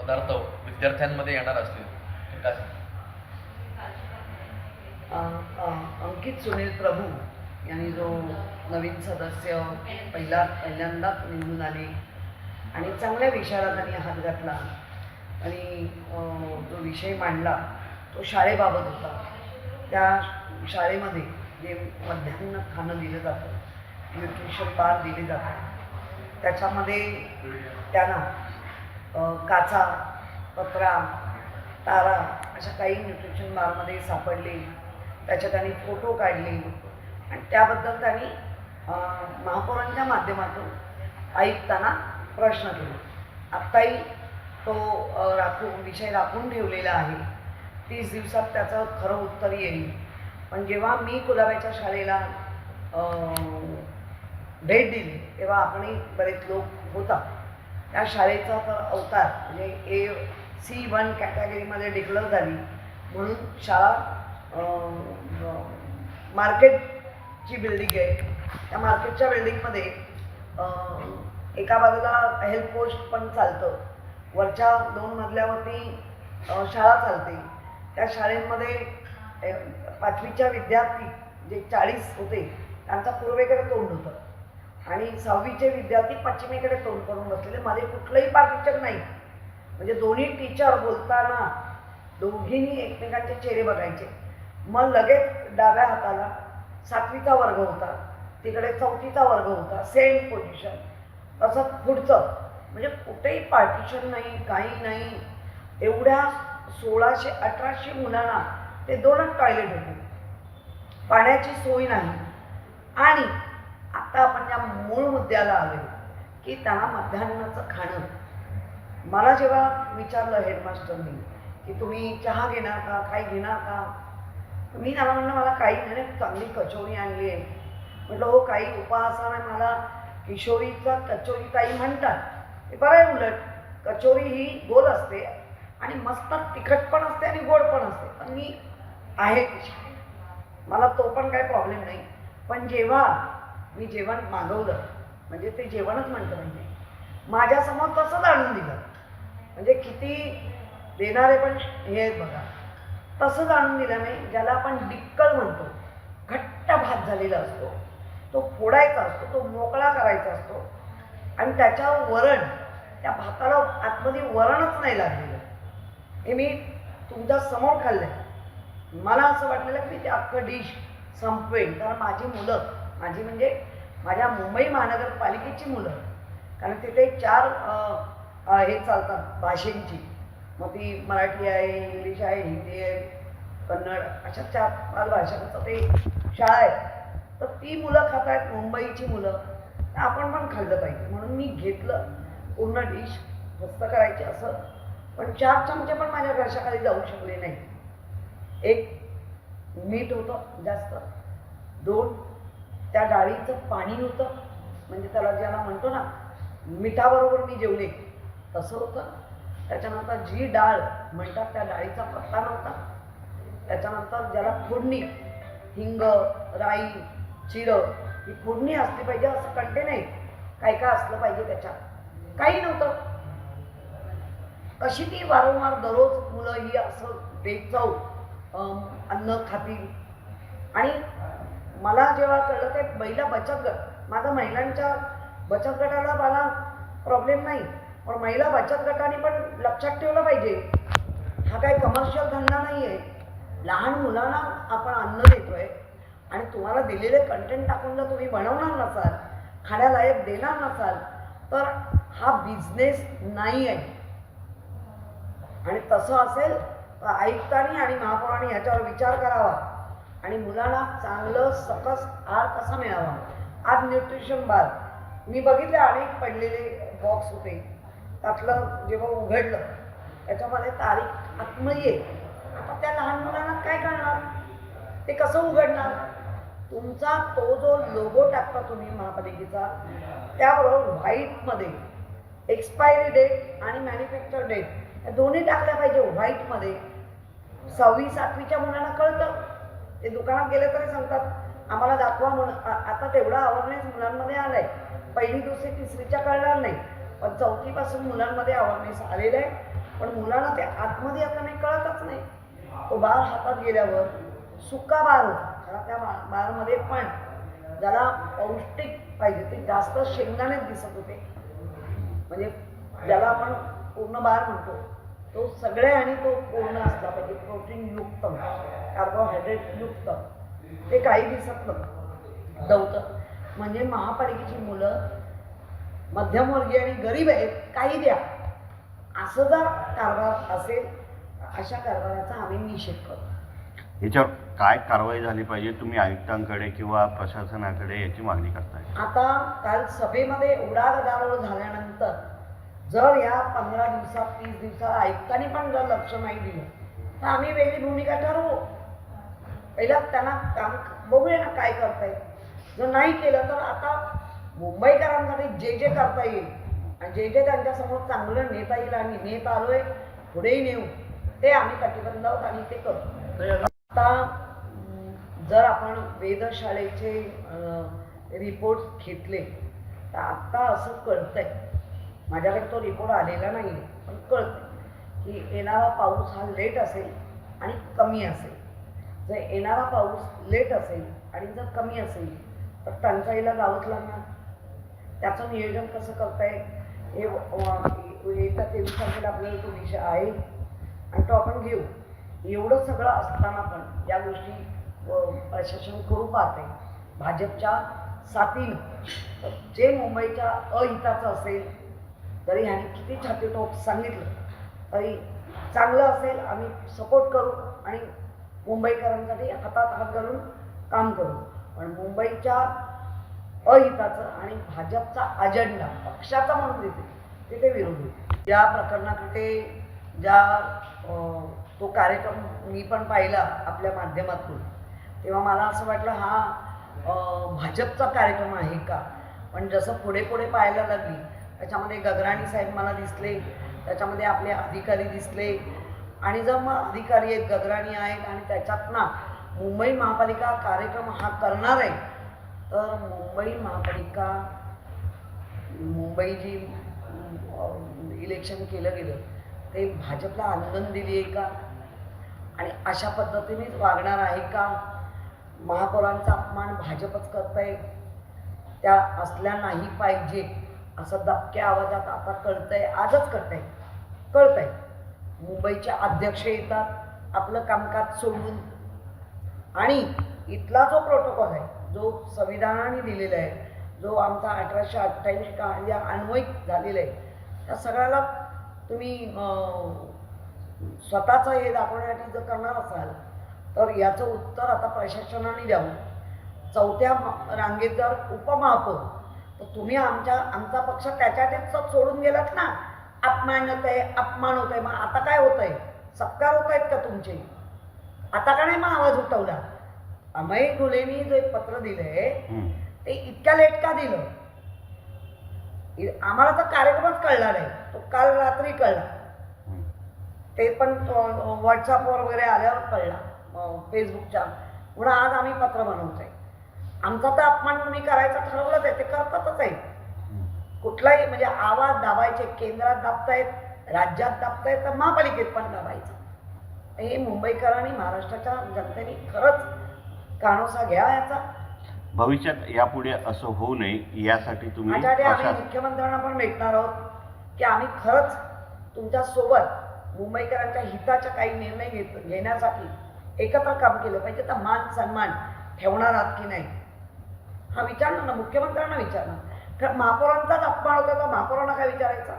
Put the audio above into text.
पदार्थ विद्यार्थ्यांमध्ये येणार असतील तर काय? अंकित सुनील प्रभू यांनी जो नवीन सदस्य पहिल्यांदाच निवडून आले आणि चांगल्या विषयाला त्यांनी हात घातला आणि जो विषय मांडला तो शाळेबाबत होता. त्या शाळेमध्ये जे मध्यान्ह खाणं दिलं जातं, न्यूट्रिशन बार दिले जातात, त्याच्यामध्ये त्यांना काचा, पत्रा, तारा अशा काही न्यूट्रिशन बारमध्ये सापडले. त्याचे त्यांनी फोटो काढले आणि त्याबद्दल त्यांनी महापौरांच्या माध्यमातून आयुक्तांना प्रश्न केले. आत्ताही तो विषय राखून ठेवलेला आहे. 30 दिवसात त्याचं खरं उत्तर येईल. पण जेव्हा मी कुलाब्याच्या शाळेला भेट दिली तेव्हा आपणही बरेच लोक होता. त्या शाळेचा तर अवतार म्हणजे C1 कॅटेगरीमध्ये डिक्लेअर झाली म्हणून शाळा मार्केटची बिल्डिंग आहे. त्या मार्केटच्या बिल्डिंगमध्ये एका बाजूला हेल्थ पोस्ट पण चालतं, वरच्या 2 मजल्यावरती शाळा चालते. त्या शाळेमध्ये 5वीच्या विद्यार्थी जे 40 होते त्यांचा पूर्वेकडे तोंड होतं आणि 6वीचे विद्यार्थी पश्चिमेकडे तोंड करून बसलेले. मध्ये कुठलंही पाठीचक नाही. म्हणजे दोन्ही टीचर बोलताना दोघींनी एकमेकांचे चेहरे बघायचे. मग लगेच डाव्या हाताला 7वीचा वर्ग होता, तिकडे 4थीचा वर्ग होता, सेम पोझिशन. तसं पुढचं म्हणजे कुठेही पार्टिशन नाही, काही नाही. एवढ्या 1600-1800 मुलांना ते 2च टॉयलेट होते, पाण्याची सोय नाही. आणि आता आपण या मूळ मुद्द्याला आलो की त्यांना मध्यान्नाचं खाणं. मला जेव्हा विचारलं हेडमास्टरनी की तुम्ही चहा घेणार का, काही घेणार का, मी त्याला म्हणलं मला काही नाही, चांगली कचोरी आणली आहे. म्हटलं हो काही उपहासाने मला किशोरीचा कचोरी ताई म्हणतात, ते बरं आहे. उलट कचोरी ही गोल असते आणि मस्त तिखट पण असते आणि गोड पण असते. पण मी आहे की मला तो पण काही प्रॉब्लेम नाही. पण जेव्हा मी जेवण मागवलं म्हणजे ते जेवणच म्हणतं म्हणजे माझ्यासमोर तसंच आणून दिलं. म्हणजे किती देणारे पण हे आहेत बघा. तसंच आणून दिलं नाही. ज्याला आपण डिक्कळ म्हणतो, घट्ट भात झालेला असतो, तो फोडायचा असतो, तो मोकळा करायचा असतो आणि त्याच्यावर वरण, त्या भाताला आतमध्ये वरणच नाही लागलेलं. हे मी तुमच्या समोर खाल्लं आहे. मला असं वाटलेलं की ते अख्खं डिश संपवेल. कारण माझी मुलं, माझी म्हणजे माझ्या मुंबई महानगरपालिकेची मुलं, कारण तिथे 4 हे चालतात भाषेंची. मग ती मराठी आहे, इंग्लिश आहे, हिंदी आहे, कन्नड, अशा 4-5 भाषांचं ते शाळा आहे. तर ती मुलं खात आहेत, मुंबईची मुलं. आपण पण खाल्लं पाहिजे म्हणून मी घेतलं. पूर्ण डिश मस्त करायची असं. पण 4 चमचे पण माझ्या घशाखाली जाऊ शकले नाही. 1 मीठ होतं जास्त, 2 त्या डाळीचं पाणी होतं, म्हणजे त्याला ज्याला म्हणतो ना मिठाबरोबर मी जेवले तसं होतं. त्याच्यानंतर जी डाळ म्हणतात त्या डाळीचा पत्ता नव्हता. त्याच्यानंतर ज्याला फोडणी, हिंग, राई, जिरं ही फोडणी असली पाहिजे असं कंटे नाही, काय काय असलं पाहिजे त्याच्यात, काही नव्हतं. कशी ती वारंवार दररोज मुलं ही असं बेचव अन्न खातील. आणि मला जेव्हा कळलं ते महिला बचत गट, माझा महिलांच्या बचत गटाला मला प्रॉब्लेम नाही, पण महिला बचत गटाने पण लक्षात ठेवलं पाहिजे हा काही कमर्शियल धंदा नाही आहे. लहान मुलांना आपण अन्न देतोय आणि तुम्हाला दिलेले कंटेंट टाकून जर तुम्ही बनवणार नसाल, खाण्यालायक देणार नसाल, तर हा बिझनेस नाही आहे. आणि तसं असेल तर आयुक्तांनी आणि महापौरांनी ह्याच्यावर विचार करावा आणि मुलांना चांगलं सकस आहार कसा मिळावा. आज न्यूट्रिशन बार मी बघितले, अनेक पडलेले बॉक्स होते. त्यातलं जेव्हा उघडलं त्याच्यामध्ये तारीख आतमध्ये आहे. आता त्या लहान मुलांना काय करणार, ते कसं उघडणार. तुमचा तो जो लोगो टाकता तुम्ही महापालिकेचा, त्याबरोबर व्हाईटमध्ये एक्सपायरी डेट आणि मॅन्युफॅक्चर डेट या दोन्ही टाकल्या पाहिजे व्हाईटमध्ये. 6वी-7वीच्या मुलांना कळतं, ते दुकानात गेले तरी सांगतात आम्हाला दाखवा म्हणून. आता तेवढा अवेअरनेस मुलांमध्ये आलाय. 1ली, 2री, 3रीच्या कळणार नाही, पण 4थी पासून मुलांमध्ये अवेअरनेस आलेलं आहे, पण मुलांना ते आतमध्ये आता नाही, कळतच नाही. तो बार हातात गेल्यावर सुका बार होता, कारण त्या बारमध्ये पण ज्याला पौष्टिक पाहिजे ते जास्त शेंगदाणेच दिसत होते, म्हणजे ज्याला आपण पूर्ण बार म्हणतो तो सगळे आणि तो पूर्ण असला पाहिजे, प्रोटीन युक्त, कार्बोहायड्रेट युक्त, ते काही दिसत नव्हतं. म्हणजे महापालिकेची मुलं मध्यमवर्गीय आणि गरीब आहेत, काही द्या असं जर कारभार असेल, अशा कारभाराचा आम्ही निषेध करतो. याच्यावर काय कारवाई झाली पाहिजे, तुम्ही आयुक्तांकडे किंवा प्रशासनाकडे याची मागणी करताय? आता काल सभेमध्ये उडागदारोळ झाल्यानंतर जर या 15 दिवसात 30 दिवसात आयुक्तांनी पण जर लक्ष नाही दिलं तर आम्ही वेगळी भूमिका ठरवू. पहिला त्यांना काम बघूया ना काय करताय. जर नाही केलं तर आता मुंबईकरांसाठी जे जे करता येईल आणि जे जे त्यांच्यासमोर चांगलं नेता येईल आणि नेत आलोय, पुढेही नेऊ, ते आम्ही कटिबद्ध आहोत आणि ते करू. आता जर आपण वेधशाळेचे रिपोर्ट घेतले तर आत्ता असं कळतंय, माझ्याकडे तो रिपोर्ट आलेला नाही आहे, पण कळतंय की येणारा पाऊस हा लेट असेल आणि कमी असेल. जर येणारा पाऊस लेट असेल आणि जर कमी असेल तर टंचाईला जावंच लागणार. त्याचं नियोजन कसं करताय हे येत्या 23 तारखेला आपल्याला तो विषय आहे आणि तो आपण घेऊ. एवढं सगळं असताना पण या गोष्टी प्रशासन करू पाहते भाजपच्या साथीनं. जे मुंबईच्या अहिताचं असेल, जरी ह्याने किती छातीटोप सांगितलं तरी चांगलं असेल, आम्ही सपोर्ट करू आणि मुंबईकरांसाठी हातात हात घालून काम करू. पण मुंबईच्या अहिताचं आणि भाजपचा अजेंडा पक्षाचा म्हणून देते तिथे विरोध होईल. या प्रकरणाकडे तो कार्यक्रम मी पण पाहिला आपल्या माध्यमातून, तेव्हा मला असं वाटलं हा भाजपचा कार्यक्रम आहे का. पण जसं पुढे पुढे पाहायला लागली त्याच्यामध्ये गगराणी साहेब मला दिसले, त्याच्यामध्ये आपले अधिकारी दिसले आणि जर मग अधिकारी आहेत, गगराणी आहेत आणि त्याच्यात ना मुंबई महापालिका कार्यक्रम हा करणार आहे, तर मुंबई महापालिका मुंबई जी इलेक्शन केलं गेलं ते भाजपला आनंद दिली आहे का आणि अशा पद्धतीनेच वागणार आहे का. महापौरांचा अपमान भाजपच करताय, त्या असल्या नाही पाहिजे असं दबक्या आवाजात आता कळतंय, आजच कळतंय. मुंबईचे अध्यक्ष येतात आपलं कामकाज सोडून आणि इथला जो प्रोटोकॉल आहे, जो संविधानाने दिलेला आहे, जो आमचा 1888 कायदा अन्वयिक झालेला आहे, त्या सगळ्याला तुम्ही स्वतःचं हे दाखवण्यासाठी जर करणार असाल तर याचं उत्तर आता प्रशासनाने द्यावं. 4थ्या रांगेत जर उपमहापौर, तर तुम्ही आमचा पक्ष त्याच्यासाठीच सोडून गेलात ना. अपमान होत आहे, मग आता काय होत आहे, सत्कार होत आहेत का तुमचे? आता का नाही मग आवाज उठवला? अमय घुलेंनी जो एक पत्र दिलंय ते इतक्या लेट का दिलं? आम्हाला तर कार्यक्रमच कळला नाही, तो काल रात्री कळला, ते पण व्हॉट्सअपवर वगैरे आल्यावर कळला, फेसबुकच्या. म्हणून आज आम्ही पत्र बनवतोय. आमचा तर अपमान तुम्ही करायचं ठरवलंच आहे, ते करतातच आहे. कुठलाही म्हणजे आवाज दाबायचे, केंद्रात दाबतायत, राज्यात दाबतायत, तर महापालिकेत पण दाबायचं. हे मुंबईकरांनी, महाराष्ट्राच्या जनतेने खरंच कानोसा घ्या याचा. भविष्यात यापुढे असं होऊ नये यासाठी तुम्ही आम्ही मुख्यमंत्र्यांना पण भेटणार आहोत की आम्ही खरंच तुमच्या सोबत मुंबईकरांच्या हिताच्या काही निर्णय घेण्यासाठी एकत्र काम केलं पाहिजे. तर मान सन्मान ठेवणार आहात की नाही हा विचारणार ना, मुख्यमंत्र्यांना विचारणार. कारण महापौरांचाच अपमान होता तर महापौरांना काय विचारायचा.